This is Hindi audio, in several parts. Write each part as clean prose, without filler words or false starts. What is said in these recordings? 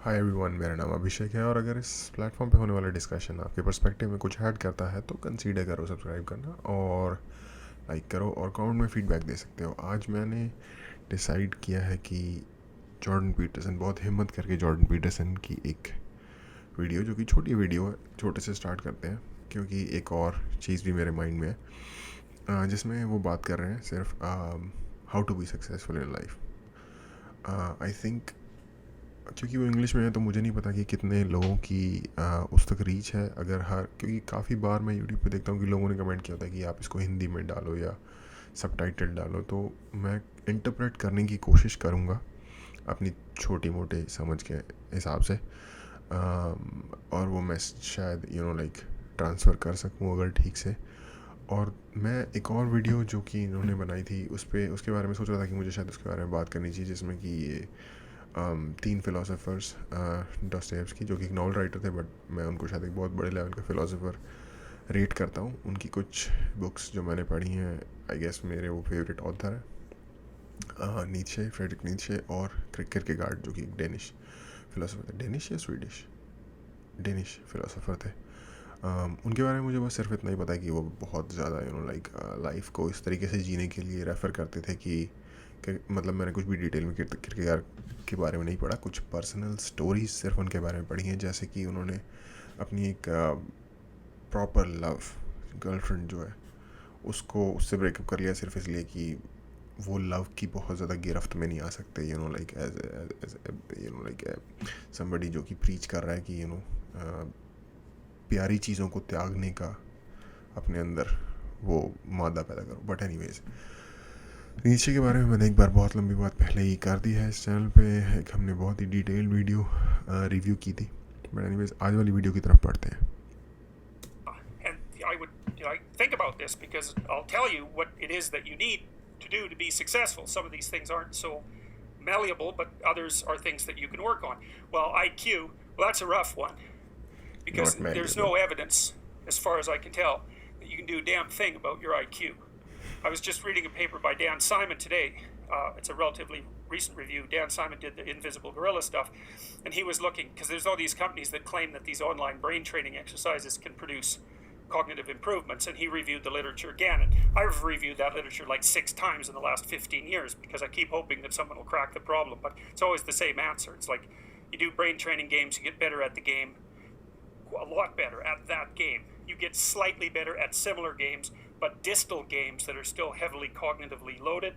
हाय एवरीवन, मेरा नाम अभिषेक है और अगर इस प्लेटफॉर्म पे होने वाला डिस्कशन आपके पर्सपेक्टिव में कुछ ऐड करता है तो कंसीडर करो सब्सक्राइब करना और लाइक करो और कमेंट में फीडबैक दे सकते हो। आज मैंने डिसाइड किया है कि जॉर्डन पीटरसन, बहुत हिम्मत करके जॉर्डन पीटरसन की एक वीडियो, जो कि छोटी वीडियो है, छोटे से स्टार्ट करते हैं क्योंकि एक और चीज़ भी मेरे माइंड में है जिसमें वो बात कर रहे हैं सिर्फ how to be successful in life. I think क्योंकि वो इंग्लिश में है तो मुझे नहीं पता कि कितने लोगों की उस तक रीच है। अगर क्योंकि काफ़ी बार मैं यूट्यूब पे देखता हूँ कि लोगों ने कमेंट किया होता है कि आप इसको हिंदी में डालो या सबटाइटल डालो, तो मैं इंटरप्रेट करने की कोशिश करूँगा अपनी छोटी मोटी समझ के हिसाब से, और वो मैं शायद लाइक ट्रांसफ़र कर सकूँ अगर ठीक से। और मैं एक और वीडियो जो कि इन्होंने बनाई थी उसके बारे में सोच रहा था कि मुझे शायद उसके बारे में बात करनी चाहिए, जिसमें कि ये 3 फ़िलासफ़र्स, डॉस्टोयेव्स्की जो कि एक नॉवल राइटर थे, बट मैं उनको शायद एक बहुत बड़े लेवल का फ़िलासफ़र रेट करता हूँ। उनकी कुछ बुक्स जो मैंने पढ़ी हैं, आई गेस मेरे वो फेवरेट ऑथर है नीचे, फ्रेडरिक नीचे, और किरकेगार्ड जो कि एक डेनिश फ़िलासफ़र थे। डेनिश या स्वीडिश? डेनिश फ़िलासफ़र थे। उनके बारे में मुझे बस सिर्फ इतना ही पता है कि वो बहुत ज़्यादा लाइक लाइफ को इस तरीके से जीने के लिए रेफ़र करते थे कि मतलब मैंने कुछ भी डिटेल में किरकेगार्ड के बारे में नहीं पढ़ा, कुछ पर्सनल स्टोरीज सिर्फ उनके बारे में पढ़ी हैं, जैसे कि उन्होंने अपनी एक प्रॉपर लव गर्लफ्रेंड जो है उससे ब्रेकअप कर लिया सिर्फ इसलिए कि वो लव की बहुत ज़्यादा गिरफ्त में नहीं आ सकते, लाइक लाइक समबडी जो कि प्रीच कर रहा है कि प्यारी चीज़ों को त्यागने का अपने अंदर वो मादा पैदा करो। बट एनीवेज, नीचे के बारे में मैंने एक बार बहुत लंबी बात पहले ही कर दी है इस चैनल पे, एक हमने बहुत ही डिटेल्ड वीडियो रिव्यू की थी। बट एनीवेज, आज वाली वीडियो की तरफ पढ़ते हैं। And I would think about this because I'll tell you what it is that you need to do to be successful. Some of these things aren't so malleable, but others are things that you can work on. Well, IQ, well, that's a rough one because there's no evidence, as far as I can tell, that you can do a damn thing about your IQ. I was just reading a paper by Dan Simon today. It's a relatively recent review. Dan Simon did the Invisible Gorilla stuff, and he was looking, because there's all these companies that claim that these online brain training exercises can produce cognitive improvements, and he reviewed the literature again. And I've reviewed that literature like 6 times in the last 15 years because I keep hoping that someone will crack the problem, but it's always the same answer. It's like, you do brain training games, you get better at the game, a lot better at that game. You get slightly better at similar games, but distal games that are still heavily cognitively loaded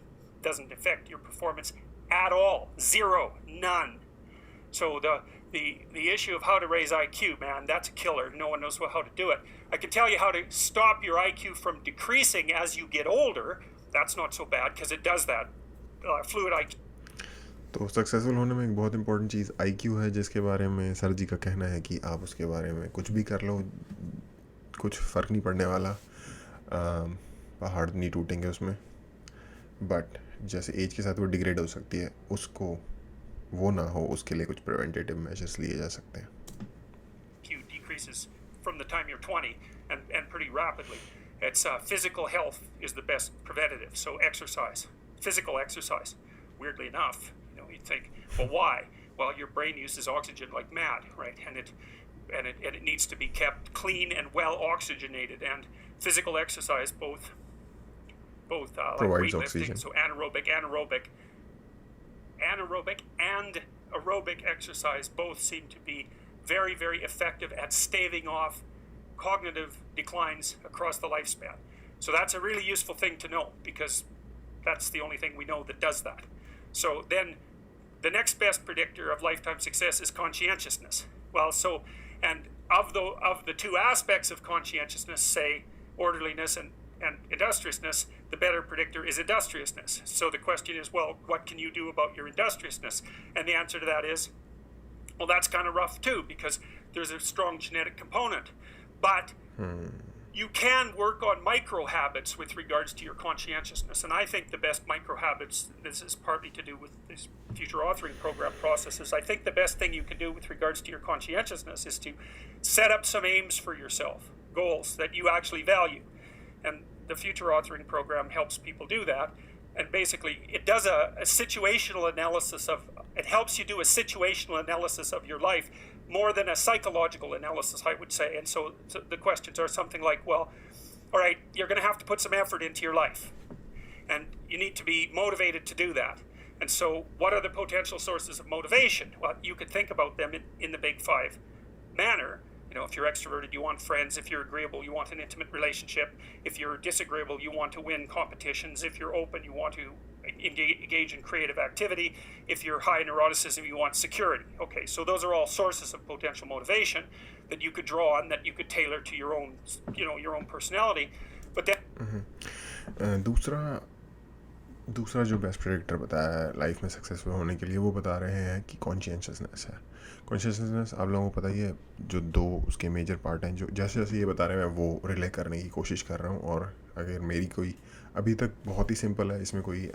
doesn't affect your performance at all. Zero, none. So the issue of how to raise IQ, man, that's a killer. No one knows how to do it. I can tell you how to stop your IQ from decreasing as you get older. That's not so bad because it does that. Fluid IQ. तो सक्सेसफुल होने में एक बहुत इंपॉर्टेंट चीज़ IQ है, जिसके बारे में सर जी का कहना है कि आप उसके बारे में कुछ भी कर लो, कुछ फ़र्क नहीं पड़ने वाला, पहाड़ नहीं टूटेंगे उसमें। बट जैसे एज के साथ वो डिग्रेड हो सकती है, उसको वो ना हो, उसके लिए कुछ प्रिवेंटेटिव मेजर्स लिए जा सकते हैं। IQ decreases from the time you're 20 and pretty rapidly. It's physical health is the best preventative. So exercise, physical exercise. Weirdly enough, you'd think, well, why? Well, your brain uses oxygen like mad, right? And it needs to be kept clean and well oxygenated. And physical exercise, both like provides weightlifting, oxygen. so anaerobic and aerobic exercise both seem to be very, very effective at staving off cognitive declines across the lifespan. So that's a really useful thing to know because that's the only thing we know that does that. So then the next best predictor of lifetime success is conscientiousness. Well, and of the two aspects of conscientiousness, say orderliness and industriousness, the better predictor is industriousness. So the question is, well, what can you do about your industriousness? And the answer to that is, well, that's kind of rough too, because there's a strong genetic component. But you can work on micro habits with regards to your conscientiousness. And I think the best micro habits, this is partly to do with this future authoring program processes, I think the best thing you can do with regards to your conscientiousness is to set up some aims for yourself, goals that you actually value. And the future authoring program helps people do that. And basically, it does a situational analysis it helps you do a situational analysis of your life more than a psychological analysis, I would say. And so the questions are something like, well, all right, you're going to have to put some effort into your life, and you need to be motivated to do that. And so what are the potential sources of motivation? Well, you could think about them in the big five manner. You know, if you're extroverted, you want friends. If you're agreeable, you want an intimate relationship. If you're disagreeable, you want to win competitions. If you're open, you want to engage in creative activity. If you're high neuroticism, you want security. Okay, so those are all sources of potential motivation that you could draw on, that you could tailor to your own, your own personality. But then दूसरा जो बेस्ट प्रेडिक्टर बताया है लाइफ में सक्सेसफुल होने के लिए, वो बता रहे हैं कि कॉन्शियसनेस है. कॉन्शियसनेस आप लोगों को पता ही है, जो दो उसके मेजर पार्ट हैं, जो जैसे जैसे ये बता रहे हैं मैं वो रिले करने की कोशिश कर रहा हूँ. और अगर मेरी कोई अभी तक बहुत ही सिंपल है, इसमें कोई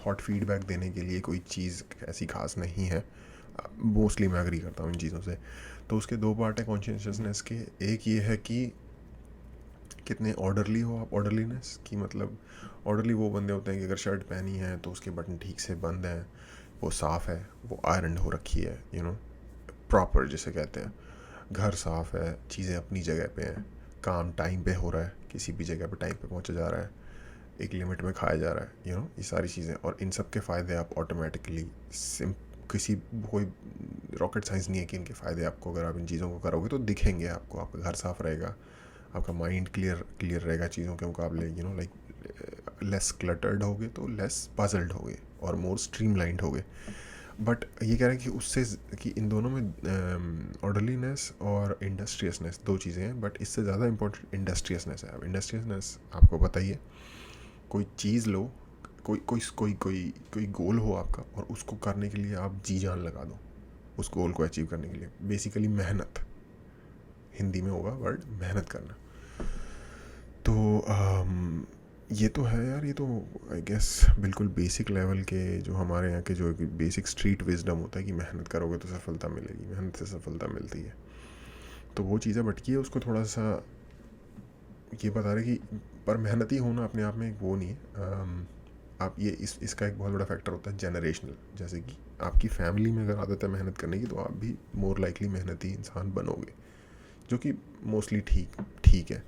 थॉट फीडबैक देने के लिए कोई चीज़ ऐसी खास नहीं है. मोस्टली मैं एग्री करता हूँ इन चीज़ों से. तो उसके दो पार्ट है कॉन्शियसनेस के. एक ये है कि कितने ऑर्डरली हो आप. ऑर्डरलीनेस की मतलब, ऑर्डरली वो बंदे होते हैं कि अगर शर्ट पहनी है तो उसके बटन ठीक से बंद हैं, वो साफ़ है, वो आयरन हो रखी है, प्रॉपर जिसे कहते हैं. घर साफ़ है, चीज़ें अपनी जगह पे हैं, काम टाइम पे हो रहा है, किसी भी जगह पे टाइम पे पहुंचा जा रहा है, एक लिमिट में खाया जा रहा है, ये सारी चीज़ें. और इन सब के फ़ायदे आप ऑटोमेटिकली किसी कोई रॉकेट साइंस नहीं है कि इनके फ़ायदे आपको, अगर आप इन चीज़ों को करोगे तो दिखेंगे आपको. आपका घर साफ़ रहेगा, आपका माइंड क्लियर रहेगा चीज़ों के मुकाबले. लाइक लेस क्लटर्ड होगे तो लेस पजल्ड होगे और मोर स्ट्रीमलाइंड होगे. बट ये कह रहे हैं कि उससे कि इन दोनों में ऑर्डरलीनेस और इंडस्ट्रियसनेस दो चीज़ें हैं, बट इससे ज़्यादा इंपॉर्टेंट इंडस्ट्रियसनेस है. अब इंडस्ट्रियसनेस आपको पता ही है, कोई चीज़ लो, कोई गोल हो आपका, और उसको करने के लिए आप जी जान लगा दो उस गोल को अचीव करने के लिए. बेसिकली मेहनत, हिंदी में होगा वर्ड मेहनत करना. तो ये तो है यार, ये तो आई गेस बिल्कुल बेसिक लेवल के जो हमारे यहाँ के जो बेसिक स्ट्रीट विजडम होता है कि मेहनत करोगे तो सफलता मिलेगी, मेहनत से सफलता मिलती है. तो वो चीज़ें भटकी है, उसको थोड़ा सा ये बता रहे कि पर मेहनत ही होना अपने आप में एक वो नहीं है. आप ये इसका एक बहुत बड़ा फैक्टर होता है जनरेशनल. जैसे कि आपकी फैमिली में अगर आदत है मेहनत करने की, तो आप भी मोर लाइकली मेहनती इंसान बनोगे, जो कि मोस्टली ठीक है.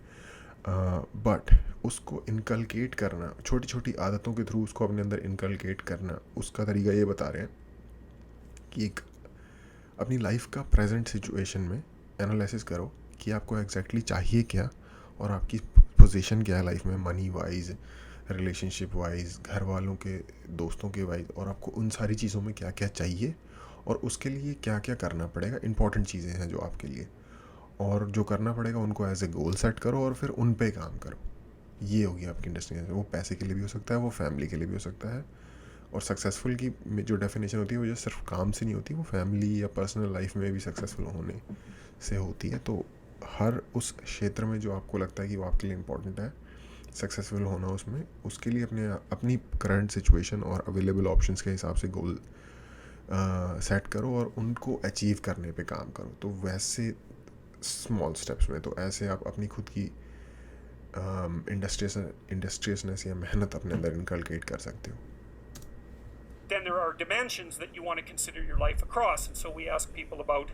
बट उसको इनकलकेट करना, छोटी छोटी आदतों के थ्रू उसको अपने अंदर इनकलकेट करना, उसका तरीका ये बता रहे हैं कि एक अपनी लाइफ का प्रेजेंट सिचुएशन में एनालिसिस करो कि आपको एग्जैक्टली चाहिए क्या, और आपकी पोजीशन क्या है लाइफ में, मनी वाइज, रिलेशनशिप वाइज, घर वालों के, दोस्तों के वाइज, और आपको उन सारी चीज़ों में क्या क्या चाहिए और उसके लिए क्या क्या करना पड़ेगा. इंपॉर्टेंट चीज़ें हैं जो आपके लिए, और जो करना पड़ेगा उनको एज ए गोल सेट करो और फिर उन पे काम करो. ये होगी आपकी इंडस्ट्री. वो पैसे के लिए भी हो सकता है, वो फैमिली के लिए भी हो सकता है. और सक्सेसफुल की जो डेफिनेशन होती है वो जो सिर्फ काम से नहीं होती, वो फैमिली या पर्सनल लाइफ में भी सक्सेसफुल होने से होती है. तो हर उस क्षेत्र में जो आपको लगता है कि वो आपके लिए इम्पोर्टेंट है सक्सेसफुल होना, उसमें उसके लिए अपनी करंट सिचुएशन और अवेलेबल ऑप्शंस के हिसाब से गोल सेट करो और उनको अचीव करने पे काम करो. तो वैसे स्मॉल स्टेप्स में, तो ऐसे आप अपनी खुद की इंडस्ट्रियसनेस या मेहनत अपने अंदर इनकलकेट कर सकते हो. Then there are dimensions that you want to consider your life across. And so we ask people about,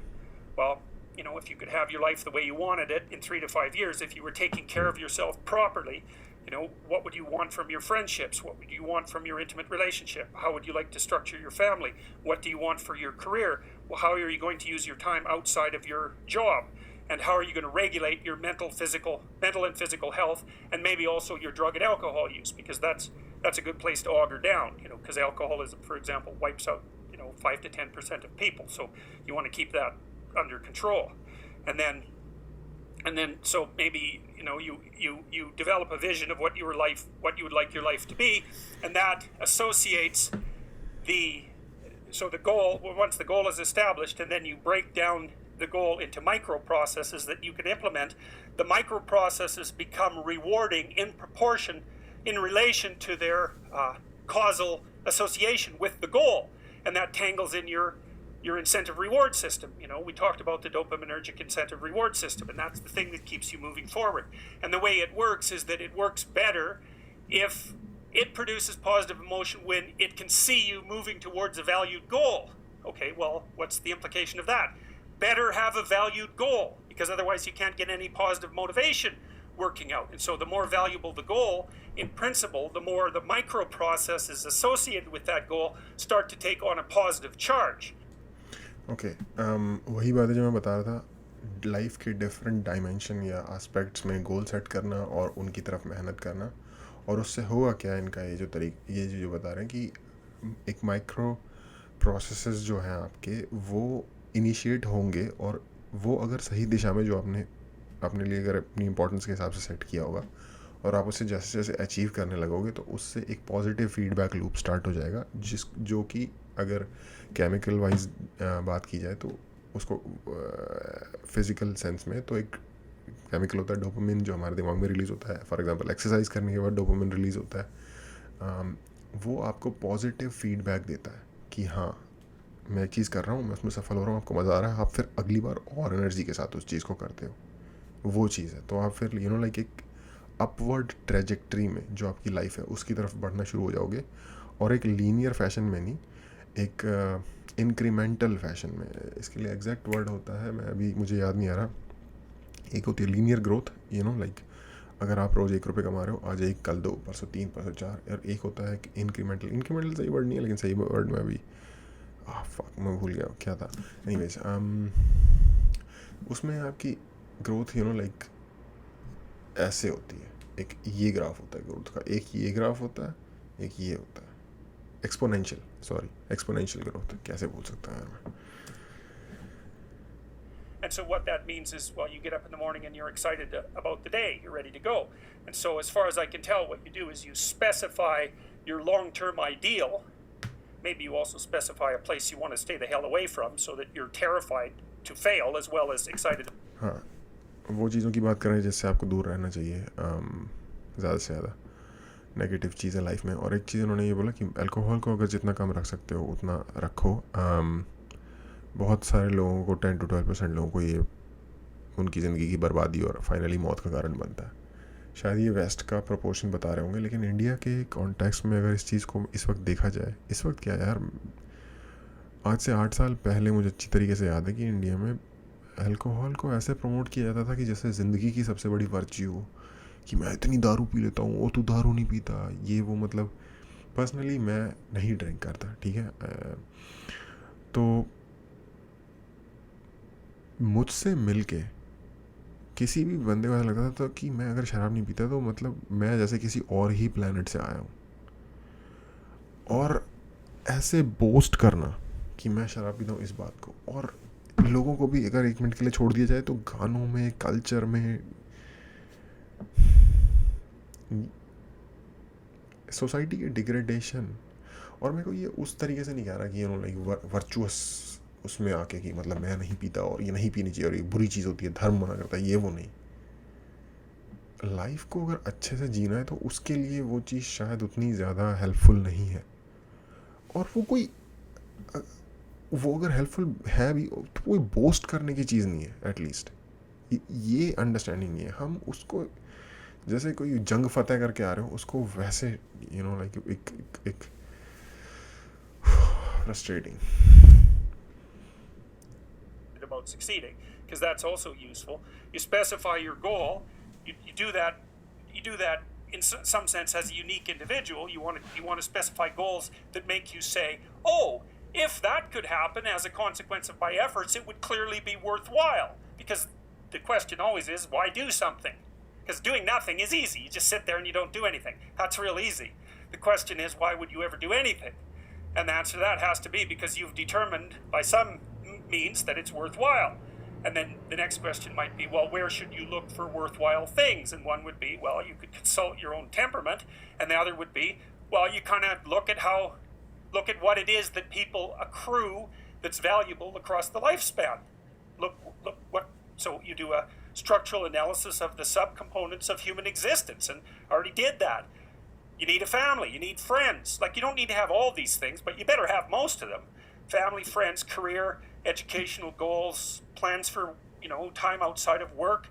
well, if you could have your life the way you wanted it in 3 to 5 years, if you were taking care of yourself properly, what would you want from your friendships? What would you want from your intimate relationship? How would you like to structure your family? What do you want for your career? Well, how are you going to use your time outside of your job? And how are you going to regulate your mental and physical health, and maybe also your drug and alcohol use, because that's a good place to auger down, because alcoholism, for example, wipes out 5 to 10% of people. So you want to keep that under control. And then so maybe you develop a vision of what you would like your life to be, and that associates the goal. Once the goal is established, and then you break down the goal into microprocesses that you can implement. The microprocesses become rewarding in proportion, in relation to their causal association with the goal, and that tangles in your incentive reward system. We talked about the dopaminergic incentive reward system, and that's the thing that keeps you moving forward. And the way it works is that it works better if it produces positive emotion when it can see you moving towards a valued goal. Okay, well, what's the implication of that? Better have a valued goal, because otherwise you can't get any positive motivation working out. And so the more valuable the goal, in principle, the more the micro processes associated with that goal start to take on a positive charge. Okay वही बात है जो मैं बता रहा था, लाइफ के डिफरेंट डायमेंशन या एस्पेक्ट्स में गोल सेट करना और उनकी तरफ मेहनत करना, और उससे होगा क्या इनका ये जो बता रहे हैं कि एक माइक्रो प्रोसेसेस जो हैं आपके वो इनिशिएट होंगे, और वो अगर सही दिशा में जो आपने अपने लिए अगर अपनी इंपॉर्टेंस के हिसाब से सेट किया होगा और आप उसे जैसे जैसे अचीव करने लगोगे तो उससे एक पॉजिटिव फीडबैक लूप स्टार्ट हो जाएगा, जो कि अगर केमिकल वाइज बात की जाए तो उसको फिज़िकल सेंस में तो एक केमिकल होता है डोपामिन जो हमारे दिमाग में रिलीज़ होता है. फॉर एग्जांपल एक्सरसाइज करने के बाद डोपामिन रिलीज़ होता है. वो आपको पॉजिटिव फीडबैक देता है कि हाँ मैं एक चीज़ कर रहा हूँ, मैं उसमें सफल हो रहा हूँ, आपको मज़ा आ रहा है, आप फिर अगली बार और एनर्जी के साथ उस चीज़ को करते हो. वो चीज़ है, तो आप फिर लाइक एक अपवर्ड ट्रेजेक्ट्री में जो आपकी लाइफ है उसकी तरफ बढ़ना शुरू हो जाओगे, और एक लीनियर फैशन में नहीं, एक इंक्रीमेंटल फैशन में. इसके लिए एग्जैक्ट वर्ड होता है, मैं अभी मुझे याद नहीं आ रहा. एक होती है लीनियर ग्रोथ, लाइक अगर आप रोज़ 1 रुपये कमा रहे हो, आज 1, कल 2, परसों 3, परसों 4, और एक होता है इंक्रीमेंटल सही वर्ड नहीं है लेकिन सही वर्ड में अभी मैं भूल गया क्या था. एनीवेज उसमें आपकी ग्रोथ लाइक ऐसे होती है. एक ये ग्राफ होता है ग्रोथ का, एक ये ग्राफ होता है, एक ये होता है एक्सपोनेंशियल ग्रोथ. कैसे बोल सकता हूँ मैं. And so what that means is, well, you get up in the morning and you're excited about the day. You're ready to go. And so as far as I can tell, what you do is you specify your long-term ideal. Maybe you also specify a place you want to stay the hell away from so that you're terrified to fail as well as excited. हाँ, वो चीज़ों की बात कर रहे हैं जिससे आपको दूर रहना चाहिए ज़्यादा से ज़्यादा नेगेटिव चीज़ें लाइफ में. और एक चीज़ उन्होंने ये बोला कि अल्कोहल को अगर जितना कम रख सकते हो उतना रखो. बहुत सारे लोगों को 10 to 12% लोगों को ये उनकी ज़िंदगी की बर्बादी और फाइनली मौत का कारण बनता है. शायद ये वेस्ट का प्रोपोर्शन बता रहे होंगे, लेकिन इंडिया के कॉन्टेक्स्ट में अगर इस चीज़ को इस वक्त देखा जाए, इस वक्त क्या यार, आज से 8 साल पहले मुझे अच्छी तरीके से याद है कि इंडिया में अल्कोहल को ऐसे प्रमोट किया जाता था कि जैसे ज़िंदगी की सबसे बड़ी वर्च्यू हो, कि मैं इतनी दारू पी लेता हूँ, वो तू दारू नहीं पीता, ये वो. मतलब पर्सनली मैं नहीं ड्रिंक करता, ठीक है, तो मुझसे मिलके किसी भी बंदे को ऐसा लगता था कि मैं अगर शराब नहीं पीता तो मतलब मैं जैसे किसी और ही प्लेनेट से आया हूँ. और ऐसे बोस्ट करना कि मैं शराब पीता हूँ इस बात को, और लोगों को भी अगर 1 मिनट के लिए छोड़ दिया जाए तो गानों में, कल्चर में, सोसाइटी के डिग्रेडेशन. और मेरे को ये उस तरीके से नहीं कह रहा कि लाइक वर्चुअस उसमें आके कि मतलब मैं नहीं पीता और ये नहीं पीनी चाहिए और ये बुरी चीज़ होती है, धर्म मना करता है, ये वो नहीं. लाइफ को अगर अच्छे से जीना है तो उसके लिए वो चीज़ शायद उतनी ज़्यादा हेल्पफुल नहीं है. और वो अगर हेल्पफुल है भी तो कोई बोस्ट करने की चीज़ नहीं है. एटलीस्ट ये अंडरस्टैंडिंग नहीं है. हम उसको जैसे कोई जंग फतेह करके आ रहे हो उसको वैसे लाइक एक frustrating. About succeeding, because that's also useful. You specify your goal. You do that in some sense as a unique individual. You want to specify goals that make you say, oh, if that could happen as a consequence of my efforts, it would clearly be worthwhile. Because the question always is, why do something? Because doing nothing is easy. You just sit there and you don't do anything. That's real easy. The question is, why would you ever do anything? And the answer to that has to be because you've determined by some means that it's worthwhile. And then the next question might be, well, where should you look for worthwhile things? And one would be, well, you could consult your own temperament. And the other would be, well, you kind of look at what it is that people accrue that's valuable across the lifespan. So you do a structural analysis of the subcomponents of human existence, and I already did that. You need a family, you need friends. Like, you don't need to have all these things, but you better have most of them. Family, friends, career, educational goals, plans for, time outside of work,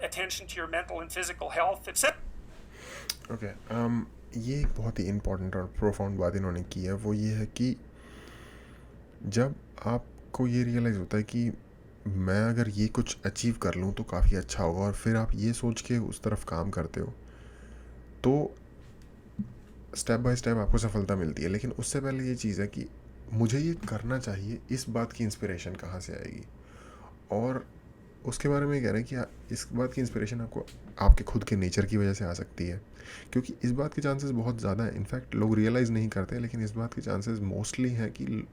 attention to your mental and physical health, etc. Okay. ये एक बहुत ही इम्पोर्टेंट और प्रोफाउंड बात इन्होंने की है, वो ये है कि जब आपको ये रियलाइज़ होता है कि मैं अगर ये कुछ अचीव कर लूँ तो काफ़ी अच्छा होगा, और फिर आप ये सोच के उस तरफ काम करते हो, तो स्टेप बाय स्टेप आपको सफलता मिलती है। लेकिन उससे पहले ये चीज़ है कि मुझे ये करना चाहिए, इस बात की इंस्पिरेशन कहाँ से आएगी। और उसके बारे में कह रहे हैं कि इस बात की इंस्पिरेशन आपको आपके खुद के नेचर की वजह से आ सकती है, क्योंकि इस बात के चांसेस बहुत ज़्यादा हैं। इनफैक्ट लोग रियलाइज़ नहीं करते, लेकिन इस बात के चांसेस मोस्टली हैं कि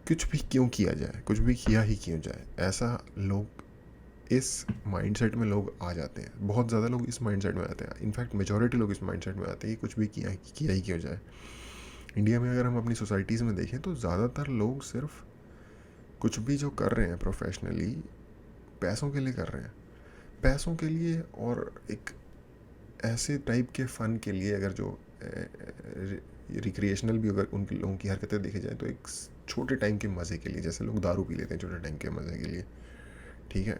कुछ भी क्यों किया जाए, कुछ भी किया ही क्यों जाए, ऐसा लोग इस माइंडसेट में लोग आ जाते हैं। बहुत ज़्यादा लोग इस माइंडसेट में आते हैं, इनफैक्ट मेजॉरिटी लोग इस माइंडसेट में आते हैं कि कुछ भी किया ही क्यों जाए। इंडिया में अगर हम अपनी सोसाइटीज़ में देखें तो ज़्यादातर लोग सिर्फ कुछ भी जो कर रहे हैं प्रोफेशनली पैसों के लिए कर रहे हैं, पैसों के लिए, और एक ऐसे टाइप के फ़न के लिए। अगर जो रिक्रिएशनल भी अगर उन लोगों की हरकतें देखी जाए तो एक छोटे टाइम के मज़े के लिए, जैसे लोग दारू पी लेते हैं छोटे टाइम के मज़े के लिए, ठीक है।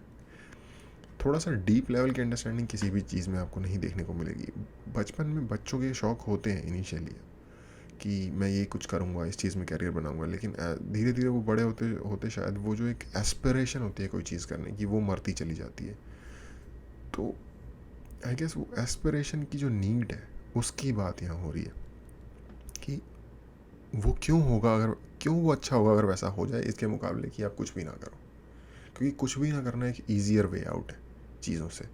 थोड़ा सा डीप लेवल की अंडरस्टैंडिंग किसी भी चीज़ में आपको नहीं देखने को मिलेगी। बचपन में बच्चों के शौक़ होते हैं इनिशियली कि मैं ये कुछ करूँगा, इस चीज़ में कैरियर बनाऊँगा, लेकिन धीरे धीरे वो बड़े होते होते शायद वो जो एक एस्पिरेशन होती है कोई चीज़ करने की, वो मरती चली जाती है। तो आई गेस वो एस्पिरेशन की जो नीड है उसकी बात यहाँ हो रही है कि वो क्यों होगा, अगर क्यों वो अच्छा होगा अगर वैसा हो जाए, इसके मुकाबले कि आप कुछ भी ना करो, क्योंकि कुछ भी ना करना एक ईजियर वे आउट है चीज़ों से।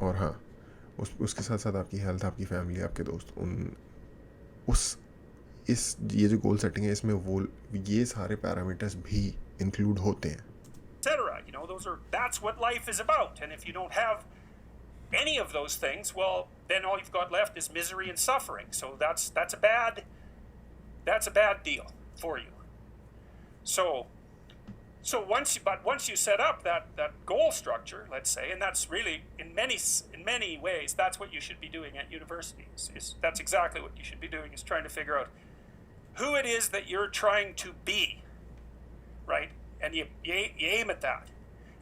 और हाँ, उसके साथ साथ आपकी हेल्थ, आपकी फैमिली, आपके दोस्त, ये जो गोल सेटिंग है इसमें वो ये सारे पैरामीटर्स भी इंक्लूड होते हैं। etc. That's what life is about. And if you don't have any of those things, well, then all you've got left is misery and suffering. So that's a bad deal for you. So once you set up that goal structure, let's say, and that's really in many ways that's what you should be doing at universities. That's exactly what you should be doing, is trying to figure out who it is that you're trying to be, right? And you aim at that,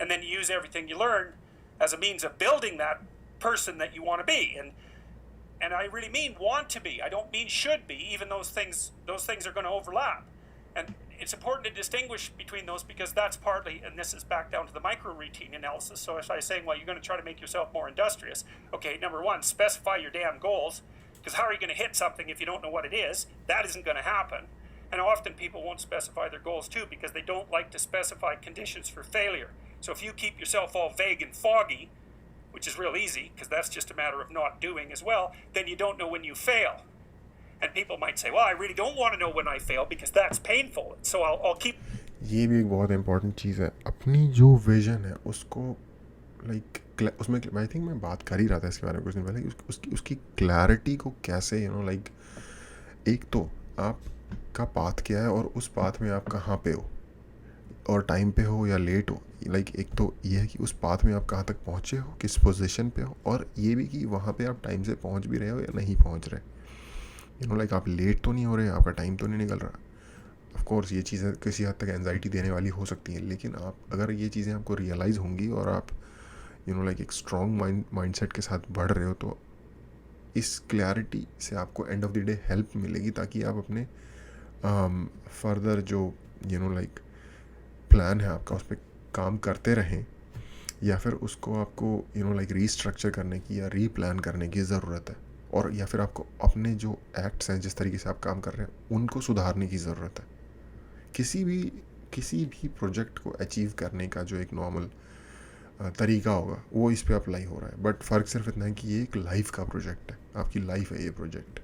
and then you use everything you learn as a means of building that person that you want to be. And I really mean want to be. I don't mean should be. Even those things are going to overlap. And it's important to distinguish between those, because that's partly, and this is back down to the micro routine analysis. So if I was saying, well, you're going to try to make yourself more industrious, okay, number one, specify your damn goals, because how are you going to hit something if you don't know what it is? That isn't going to happen. And often people won't specify their goals too, because they don't like to specify conditions for failure. So if you keep yourself all vague and foggy, which is real easy, because that's just a matter of not doing as well, then you don't know when you fail. And people might say, well, I really don't want to know when I fail because that's painful. So I'll keep. ये भी एक बहुत इम्पोर्टेंट चीज़ है, अपनी जो विजन है उसको उसमें आई थिंक मैं बात कर ही रहा था इसके बारे में कुछ दिन पहले, उसकी क्लैरिटी को कैसे एक तो आपका पाथ क्या है और उस पाथ में आप कहाँ पे हो, और टाइम पे हो या लेट हो। एक तो ये है कि उस पाथ में आप कहाँ तक पहुँचे हो, किस पोजीशन पे हो, और ये भी कि वहाँ पे आप टाइम से पहुँच भी रहे हो या नहीं पहुँच रहे। आप लेट तो नहीं हो रहे, आपका टाइम तो नहीं निकल रहा। ऑफ कोर्स ये चीज़ें किसी हद तक एंजाइटी देने वाली हो सकती हैं, लेकिन आप अगर ये चीज़ें आपको रियलाइज़ होंगी और आप एक स्ट्रॉन्ग माइंडसेट के साथ बढ़ रहे हो, तो इस क्लैरिटी से आपको end of the day help मिलेगी, ताकि आप अपने फर्दर जो प्लान है आपका उस पर काम करते रहें, या फिर उसको आपको रीस्ट्रक्चर करने की या रीप्लान करने की ज़रूरत है, और या फिर आपको अपने जो एक्ट्स हैं, जिस तरीके से आप काम कर रहे हैं, उनको सुधारने की ज़रूरत है। किसी भी प्रोजेक्ट को अचीव करने का जो एक नॉर्मल तरीका होगा वो इस पे अप्लाई हो रहा है, बट फ़र्क सिर्फ इतना है कि ये एक लाइफ का प्रोजेक्ट है, आपकी लाइफ है ये project.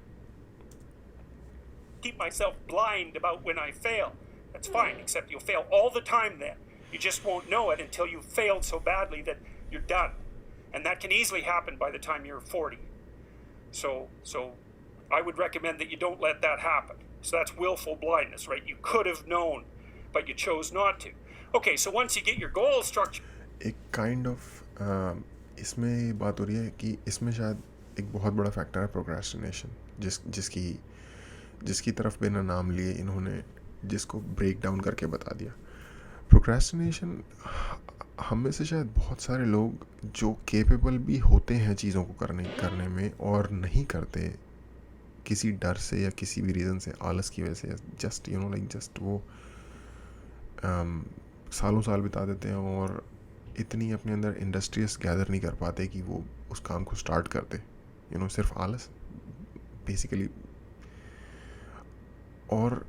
Keep myself blind about when I fail. That's fine, except you'll fail all the time then. You just won't know it until you've failed so badly that you're done. And that can easily happen by the time you're 40. So I would recommend that you don't let that happen. So that's willful blindness, right? You could have known, but you chose not to. Okay, so once you get your goal structure. एक काइंड ऑफ इसमें बात हो रही है कि इसमें शायद एक बहुत बड़ा फैक्टर है प्रोक्रेस्टिनेशन, जिसकी तरफ बिना नाम लिए इन्होंने जिसको ब्रेक डाउन करके बता दिया। प्रोक्रेस्टिनेशन हम में से शायद बहुत सारे लोग जो केपेबल भी होते हैं चीज़ों को करने करने में और नहीं करते, किसी डर से या किसी भी रीज़न से, आलस की वजह से, जस्ट लाइक जस्ट वो सालों साल बिता देते हैं और इतनी अपने अंदर इंडस्ट्रियस गैदर नहीं कर पाते कि वो उस काम को स्टार्ट करते, सिर्फ आलस बेसिकली। और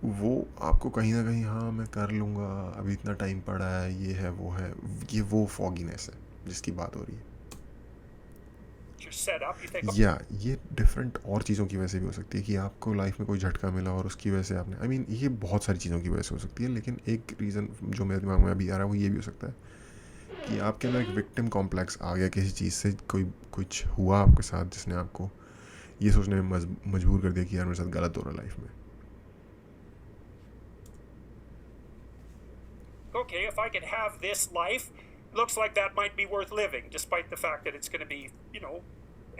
वो आपको कहीं ना कहीं, हाँ मैं कर लूँगा, अभी इतना टाइम पड़ा है, ये है वो है, ये वो फॉगीनेस है जिसकी बात हो रही है। या ये डिफरेंट और चीज़ों की वजह से भी हो सकती है कि आपको लाइफ में कोई झटका मिला और उसकी वजह से आपने, आई मीन ये बहुत सारी चीज़ों की वजह से हो सकती है, लेकिन एक रीज़न जो मेरे दिमाग में अभी आ रहा है वो ये भी हो सकता है कि आपके अंदर एक विक्टिम कॉम्प्लेक्स आ गया किसी चीज़ से, कोई कुछ हुआ आपके साथ जिसने आपको ये सोचने में मजबूर कर दिया कि यार मेरे साथ गलत हो रहा है लाइफ में। Okay, if I could have this life, looks like that might be worth living, despite the fact that it's going to be,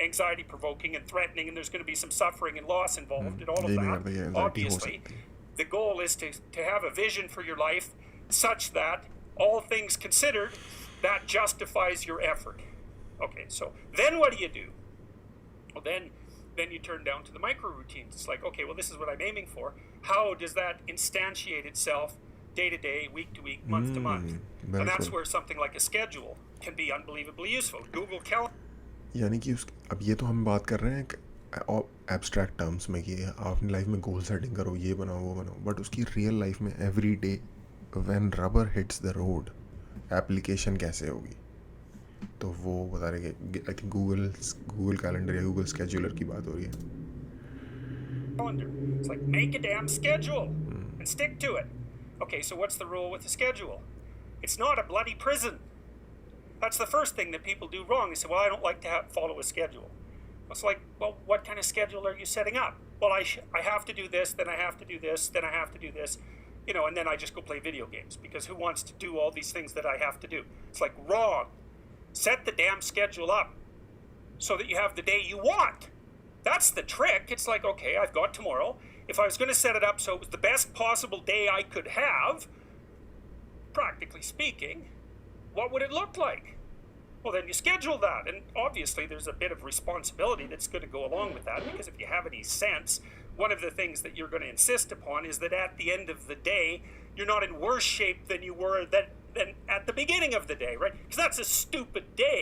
anxiety provoking and threatening, and there's going to be some suffering and loss involved and all of that. Obviously, the goal is to have a vision for your life such that, all things considered, that justifies your effort. Okay, so then what do? Well, then you turn down to the micro routines. It's like, okay, well, this is what I'm aiming for. How does that instantiate itself day to day, week to week, month to month? And that's where something like a schedule can be unbelievably useful. Google Calendar. यानी कि अब ये तो हम बात कर रहे हैं एब्स्ट्रैक्ट टर्म्स में कि आप अपनी लाइफ में गोल सेटिंग करो, ये बनाओ वो बनाओ, बट उसकी रियल लाइफ में every day when rubber hits the road application कैसे होगी, तो वो बता रहे कि आई थिंक गूगल कैलेंडर या गूगल स्केड्यूलर की बात हो रही है। It's like, make a damn schedule and stick to it. Okay, so what's the rule with the schedule? It's not a bloody prison. That's the first thing that people do wrong. They say, well, I don't like to follow a schedule. It's like, well, what kind of schedule are you setting up? Well, I have to do this, then I have to do this, then I have to do this, and then I just go play video games, because who wants to do all these things that I have to do? It's like, wrong. Set the damn schedule up so that you have the day you want. That's the trick. It's like, okay, I've got tomorrow. If I was going to set it up so it was the best possible day I could have, practically speaking, what would it look like? Well, then you schedule that. And obviously there's a bit of responsibility that's going to go along with that, because if you have any sense, one of the things that you're going to insist upon is that at the end of the day, you're not in worse shape than you were than at the beginning of the day, right? Because that's a stupid day.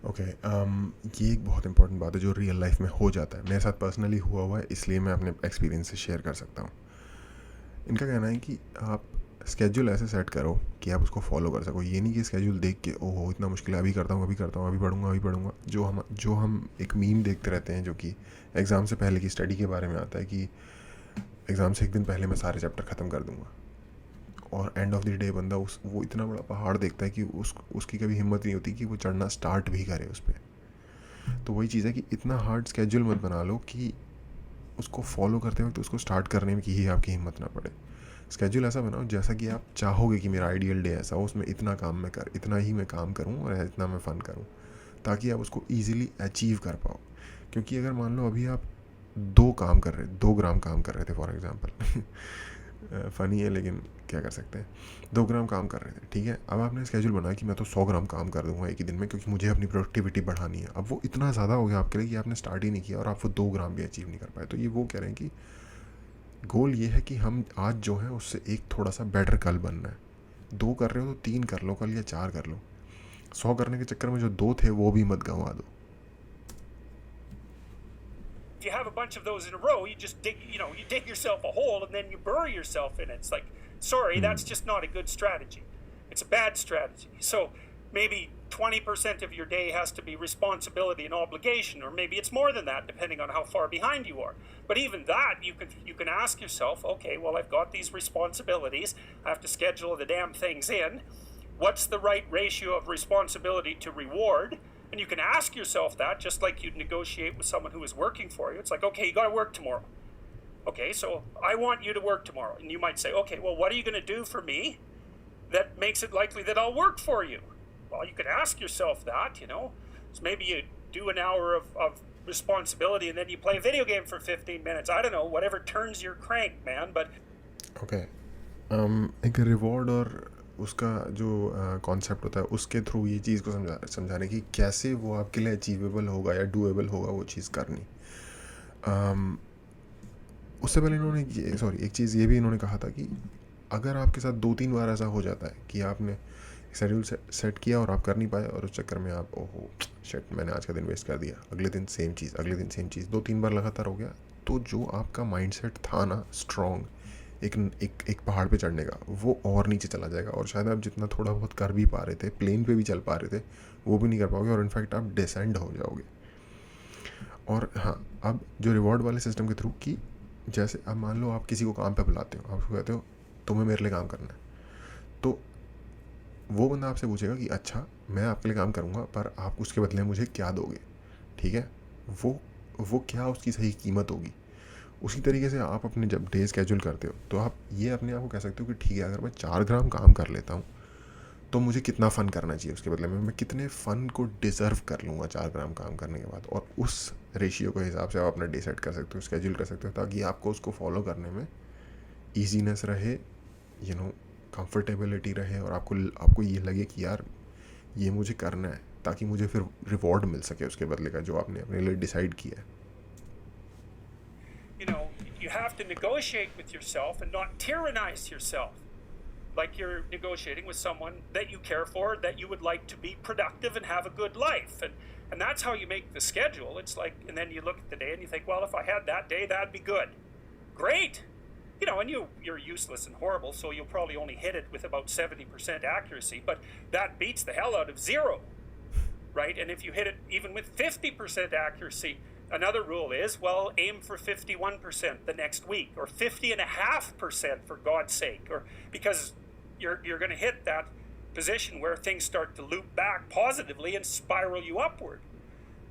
Okay, ये एक बहुत इंपॉर्टेंट बात है जो रियल लाइफ में हो जाता है, मेरे साथ पर्सनली हुआ है, इसलिए मैं अपने एक्सपीरियंस से शेयर कर सकता हूँ। इनका कहना है कि आप स्केड्यूल ऐसे सेट करो कि आप उसको फॉलो कर सको। ये नहीं कि स्केड्यूल देख के ओहो इतना मुश्किल है, अभी करता हूँ अभी पढ़ूंगा, जो हम एक मीम देखते रहते हैं जो कि एग्ज़ाम से पहले की स्टडी के बारे में आता है कि एग्ज़ाम से एक दिन पहले मैं सारे चैप्टर ख़त्म कर दूँगा, और एंड ऑफ द डे बंदा वो इतना बड़ा पहाड़ देखता है कि उसकी कभी हिम्मत नहीं होती कि वो चढ़ना स्टार्ट भी करे उस पर। तो वही चीज़ है कि इतना हार्ड स्केड्यूल मत बना लो कि उसको फॉलो करते वक्त उसको स्टार्ट करने में की ही आपकी हिम्मत ना पड़े। स्केड्यूल ऐसा बनाओ जैसा कि आप चाहोगे कि मेरा आइडियल डे ऐसा हो, उसमें इतना ही मैं काम करूँ और इतना मैं फ़न करूँ, ताकि आप उसको ईज़िली अचीव कर पाओ। क्योंकि अगर मान लो अभी आप 2 ग्राम काम कर रहे थे फॉर एग्ज़ाम्पल फ़नी है लेकिन क्या कर सकते हैं, 2 ग्राम काम कर रहे थे, ठीक है, अब आपने स्केड्यूल बनाया कि मैं तो 100 ग्राम काम कर दूंगा एक ही दिन में, क्योंकि मुझे अपनी प्रोडक्टिविटी बढ़ानी है। अब वो इतना ज़्यादा हो गया आपके लिए कि आपने स्टार्ट ही नहीं किया और आप वो 2 ग्राम भी अचीव नहीं कर पाए। तो ये वो कह रहे हैं कि गोल ये है कि हम आज जो है उससे एक थोड़ा सा बेटर कल बनना है। 2 कर रहे हो तो 3 कर लो कल, या 4 कर लो। 100 करने के चक्कर में जो 2 थे वो भी मत गंवा दो। If you have a bunch of those in a row, you just dig yourself a hole and then you bury yourself in it. It's like, sorry, that's just not a good strategy. It's a bad strategy. So maybe 20% of your day has to be responsibility and obligation, or maybe it's more than that, depending on how far behind you are. But even that, you can ask yourself, okay, well, I've got these responsibilities. I have to schedule the damn things in. What's the right ratio of responsibility to reward? And you can ask yourself that, just like you'd negotiate with someone who is working for you. It's like, okay, you got to work tomorrow. Okay, so I want you to work tomorrow. And you might say, okay, well, what are you going to do for me that makes it likely that I'll work for you? Well, you could ask yourself that, So maybe you do an hour of responsibility and then you play a video game for 15 minutes. I don't know, whatever turns your crank, man. But okay. एक रिवॉर्ड और उसका जो कॉन्सेप्ट होता है उसके थ्रू ये चीज़ को समझाने की कैसे वो आपके लिए अचीवेबल होगा या डूएबल होगा वो चीज़ करनी। उससे पहले इन्होंने एक चीज़ ये भी इन्होंने कहा था कि अगर आपके साथ 2-3 बार ऐसा हो जाता है कि आपने शेड्यूल सेट किया और आप कर नहीं पाए और उस चक्कर में आप ओहो शिट मैंने आज का दिन वेस्ट कर दिया, अगले दिन सेम चीज़, अगले दिन सेम चीज़, 2-3 बार लगातार हो गया, तो जो आपका माइंडसेट था ना स्ट्रॉन्ग एक एक एक पहाड़ पे चढ़ने का, वो और नीचे चला जाएगा और शायद आप जितना थोड़ा बहुत कर भी पा रहे थे, प्लेन पे भी चल पा रहे थे, वो भी नहीं कर पाओगे और इनफैक्ट आप डिसेंड हो जाओगे। और हाँ, अब जो रिवॉर्ड वाले सिस्टम के थ्रू कि जैसे अब मान लो आप किसी को काम पे बुलाते हो, आप उसको कहते हो तुम्हें मेरे लिए काम करना है, तो वो बंदा आपसे पूछेगा कि अच्छा मैं आपके लिए काम करूँगा पर आप उसके बदले में मुझे क्या दोगे, ठीक है। वो क्या उसकी सही कीमत होगी। उसी तरीके से आप अपने जब डे स्केड्यूल करते हो तो आप ये अपने आप को कह सकते हो कि ठीक है अगर मैं 4 ग्राम काम कर लेता हूँ तो मुझे कितना फ़न करना चाहिए उसके बदले में, मैं कितने फ़न को डिज़र्व कर लूँगा 4 ग्राम काम करने के बाद। और उस रेशियो के हिसाब से आप अपना डे सेट कर सकते हो, स्केड्यूल कर सकते हो, ताकि आपको उसको फॉलो करने में ईजीनेस रहे, कंफर्टेबिलिटी रहे और आपको ये लगे कि यार ये मुझे करना है, ताकि मुझे फिर रिवॉर्ड मिल सके उसके बदले का जो आपने अपने लिए डिसाइड किया है। You have to negotiate with yourself and not tyrannize yourself. Like you're negotiating with someone that you care for, that you would like to be productive and have a good life. And that's how you make the schedule. It's like, and then you look at the day and you think, well, if I had that day, that'd be good. Great. And you're useless and horrible, so you'll probably only hit it with about 70% accuracy, but that beats the hell out of 0, right? And if you hit it even with 50% accuracy, another rule is, well, aim for 51% the next week, or 50.5% for God's sake, or because you're going to hit that position where things start to loop back positively and spiral you upward.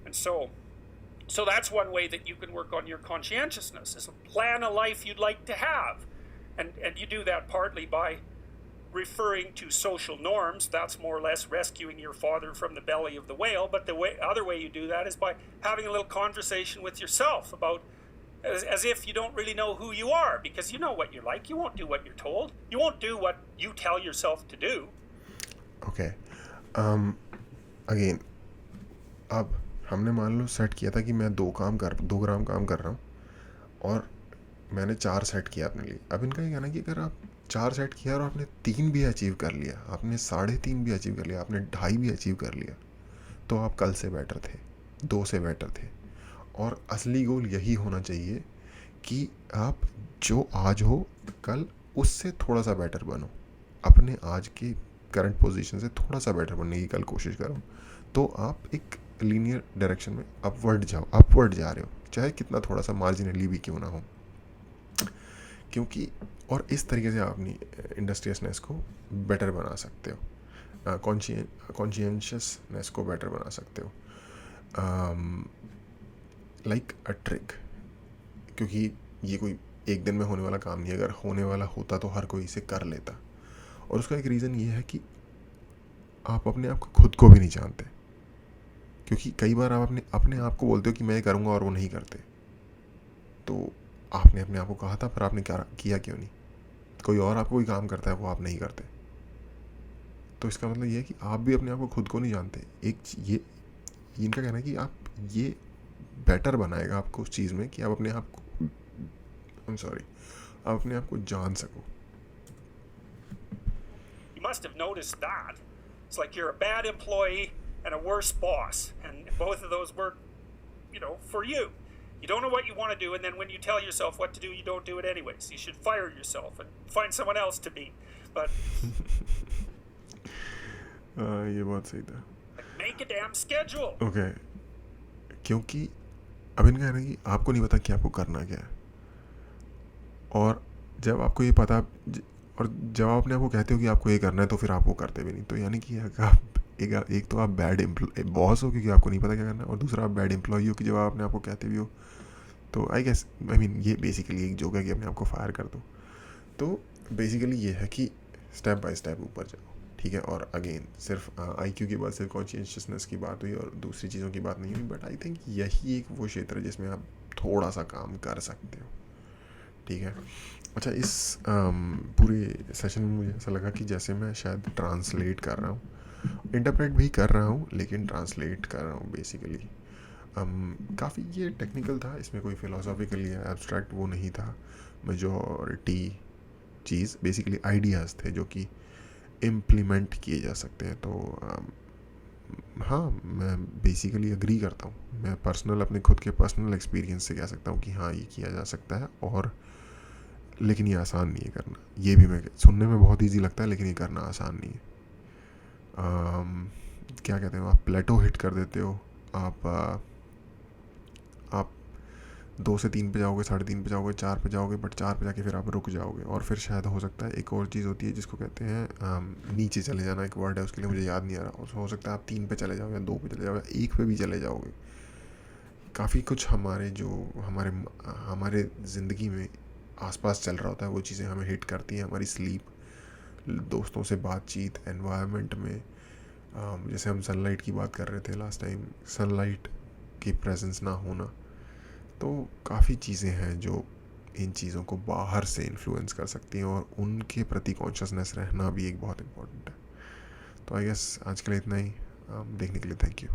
And so that's one way that you can work on your conscientiousness, is plan a life you'd like to have. And you do that partly by referring to social norms. That's more or less rescuing your father from the belly of the whale. But the other way you do that is by having a little conversation with yourself about, as if you don't really know who you are, because you know what you're like. You won't do what you're told. You won't do what you tell yourself to do. Okay. Again, अब हमने मान लो सेट किया था कि मैं 2 ग्राम काम कर रहा हूँ और मैंने 4 सेट किया अपने लिए। अब इनका ये कहना है कि अगर आप 4 सेट किया और आपने 3 भी अचीव कर लिया, आपने 3.5 भी अचीव कर लिया, आपने 2.5 भी अचीव कर लिया, तो आप कल से बेटर थे, 2 से बेटर थे। और असली गोल यही होना चाहिए कि आप जो आज हो कल उससे थोड़ा सा बेटर बनो, अपने आज के करंट पोजीशन से थोड़ा सा बेटर बनने की कल कोशिश करो, तो आप एक लीनियर डायरेक्शन में अपवर्ड जा रहे हो, चाहे कितना थोड़ा सा मार्जिनली भी क्यों ना हो। क्योंकि और इस तरीके से आप अपनी इंडस्ट्रियसनेस को बेटर बना सकते हो, कॉन्शियसनेस को बेटर बना सकते हो, लाइक अ ट्रिक। क्योंकि ये कोई एक दिन में होने वाला काम नहीं है, अगर होने वाला होता तो हर कोई इसे कर लेता। और उसका एक रीज़न ये है कि आप अपने आप को खुद को भी नहीं जानते, क्योंकि कई बार आप अपने आप को बोलते हो कि मैं ये करूँगा और वो नहीं करते। तो आपने अपने आप को कहा था पर आपने किया क्यों नहीं? कोई और आपको कोई काम करता है वो आप नहीं करते। तो इसका मतलब ये है कि आप भी अपने आप को खुद को नहीं जानते। ये इनका कहना है कि आप ये बेटर बनाएगा आपको उस चीज़ में कि आप अपने आप को आप अपने आप को जान सको। You must have noticed that. It's like you're a bad employee and a worse boss, and both of those work, for you. You don't know what you want to do, and then when you tell yourself what to do, you don't do it anyways. You should fire yourself and find someone else to beat. But ये बहुत सही था। make a damn schedule. Okay. क्योंकि अब इनका है ना कि आपको नहीं पता कि आपको करना क्या है, और जब आपको ये पता और जब आप अपने आपको कहते हो कि आपको ये करना है तो फिर आप वो करते भी नहीं, तो यानी कि आप एक तो आप बैड बॉस हो क्योंकि आपको नहीं पता क्या करना है, और दूसरा आप बैड एम्प्लॉई हो कि जब आप अपने आप को कहते भी हो तो आई मीन ये बेसिकली एक जोक है कि अपने आप को फायर कर दो। तो बेसिकली ये है कि स्टेप बाय स्टेप ऊपर जाओ, ठीक है। और अगेन सिर्फ IQ की बात, सिर्फ कॉन्शियसनेस की बात हुई और दूसरी चीज़ों की बात नहीं हुई, बट आई थिंक यही एक वो क्षेत्र है जिसमें आप थोड़ा सा काम कर सकते हो, ठीक है। अच्छा, इस पूरे सेशन में मुझे ऐसा लगा कि जैसे मैं शायद ट्रांसलेट कर रहा हूँ, इंटरप्रेट भी कर रहा हूँ लेकिन ट्रांसलेट कर रहा हूँ बेसिकली। काफ़ी ये टेक्निकल था, इसमें कोई फिलोसॉफिकल या एब्स्ट्रैक्ट वो नहीं था। मेजॉरिटी चीज़ बेसिकली आइडियाज़ थे जो कि इम्प्लीमेंट किए जा सकते हैं। तो हाँ, मैं बेसिकली अग्री करता हूँ। मैं पर्सनल अपने खुद के पर्सनल एक्सपीरियंस से कह सकता हूँ कि हाँ, ये किया जा सकता है। और लेकिन ये आसान नहीं है करना। ये भी मैं सुनने में बहुत इजी लगता है लेकिन ये करना आसान नहीं है। क्या कहते हो, आप प्लेटो हिट कर देते हो। आप आप 2 से 3 पे जाओगे, 3:30 पे जाओगे, 4 पे जाओगे, बट 4 पे जाके फिर आप रुक जाओगे। और फिर शायद हो सकता है एक और चीज़ होती है जिसको कहते हैं नीचे चले जाना, एक वर्ड है उसके लिए, मुझे याद नहीं आ रहा। और हो सकता है आप 3 पे चले जाओ या 2 पे चले जाओ या 1 पे भी चले जाओगे। काफ़ी कुछ हमारे जो हमारे हमारे ज़िंदगी में आसपास चल रहा होता है, वो चीज़ें हमें हिट करती हैं। हमारी स्लीप, दोस्तों से बातचीत, एनवायरनमेंट में, जैसे हम सनलाइट की बात कर रहे थे लास्ट टाइम, सनलाइट की प्रेजेंस ना होना। तो काफ़ी चीज़ें हैं जो इन चीज़ों को बाहर से इन्फ्लुएंस कर सकती हैं और उनके प्रति कॉन्शियसनेस रहना भी एक बहुत इम्पोर्टेंट है। तो आई गेस आज के लिए इतना ही। देखने के लिए थैंक यू।